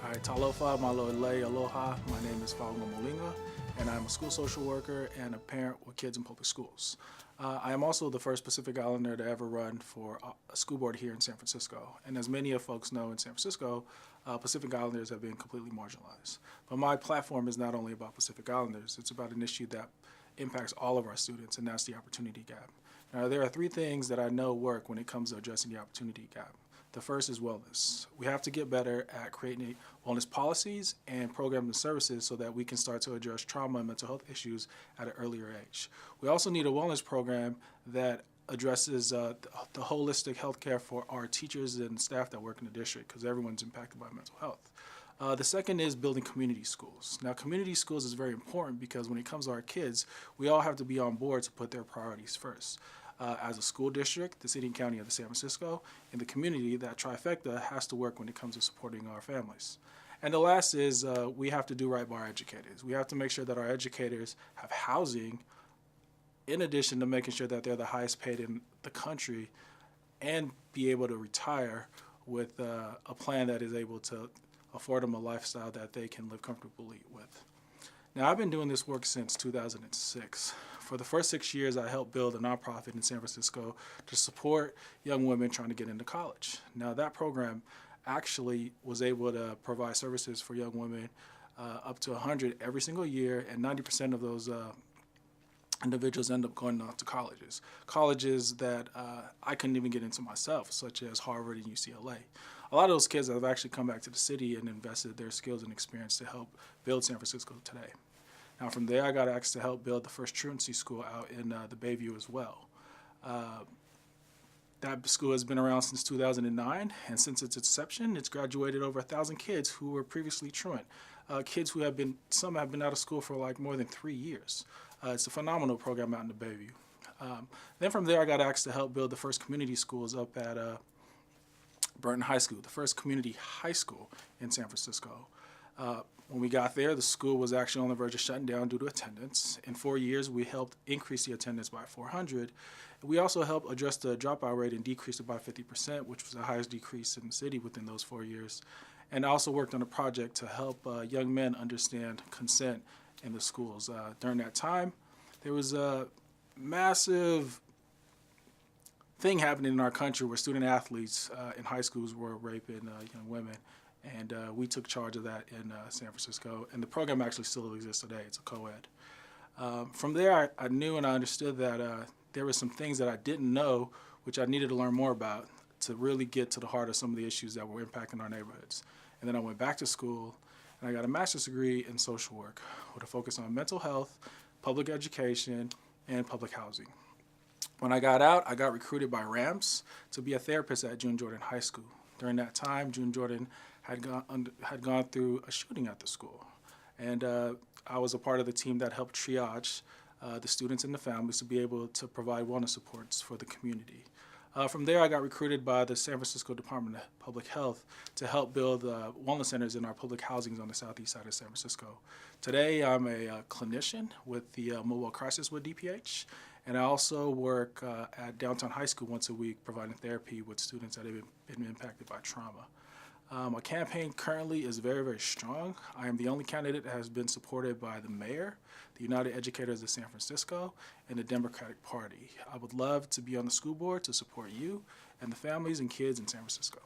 All right, talofa, malole, aloha. My name is Faauuga Moliga, and I'm a school social worker and a parent with kids in public schools. I am also the first Pacific Islander to ever run for a school board here in San Francisco. And as many of folks know in San Francisco, Pacific Islanders have been completely marginalized. But my platform is not only about Pacific Islanders, it's about an issue that impacts all of our students, and that's the opportunity gap. Now, there are three things that I know work when it comes to addressing the opportunity gap. The first is wellness. We have to get better at creating wellness policies and programs and services so that we can start to address trauma and mental health issues at an earlier age. We also need a wellness program that addresses the holistic health care for our teachers and staff that work in the district, because everyone's impacted by mental health. The second is building community schools. Now, community schools is very important because when it comes to our kids, we all have to be on board to put their priorities first. As a school district, the city and county of San Francisco, and the community, that trifecta has to work when it comes to supporting our families. And the last is we have to do right by our educators. We have to make sure that our educators have housing, in addition to making sure that they're the highest paid in the country, and be able to retire with a plan that is able to afford them a lifestyle that they can live comfortably with. Now, I've been doing this work since 2006. For the first 6 years, I helped build a nonprofit in San Francisco to support young women trying to get into college. Now, that program actually was able to provide services for young women up to 100 every single year, and 90% of those individuals end up going on to colleges that I couldn't even get into myself, such as Harvard and UCLA. A lot of those kids have actually come back to the city and invested their skills and experience to help build San Francisco today. Now, from there, I got asked to help build the first truancy school out in the Bayview as well. That school has been around since 2009, and since its inception, it's graduated over 1,000 kids who were previously truant. Kids who some have been out of school for like more than 3 years. It's a phenomenal program out in the Bayview. Then from there, I got asked to help build the first community schools up at Burton High School, the first community high school in San Francisco. When we got there, the school was actually on the verge of shutting down due to attendance. In 4 years, we helped increase the attendance by 400. We also helped address the dropout rate and decrease it by 50%, which was the highest decrease in the city within those 4 years. And I also worked on a project to help young men understand consent in the schools. During that time, there was a massive thing happening in our country where student athletes in high schools were raping young women. And we took charge of that in San Francisco. And the program actually still exists today. It's a co-ed. From there, I knew and I understood that there were some things that I didn't know, which I needed to learn more about to really get to the heart of some of the issues that were impacting our neighborhoods. And then I went back to school, and I got a master's degree in social work with a focus on mental health, public education, and public housing. When I got out, I got recruited by RAMS to be a therapist at June Jordan High School. During that time, June Jordan had gone through a shooting at the school. And I was a part of the team that helped triage the students and the families to be able to provide wellness supports for the community. From there, I got recruited by the San Francisco Department of Public Health to help build wellness centers in our public housings on the southeast side of San Francisco. Today, I'm a clinician with the Mobile Crisis with DPH, and I also work at Downtown High School once a week providing therapy with students that have been impacted by trauma. My campaign currently is very, very strong. I am the only candidate that has been supported by the mayor, the United Educators of San Francisco, and the Democratic Party. I would love to be on the school board to support you and the families and kids in San Francisco.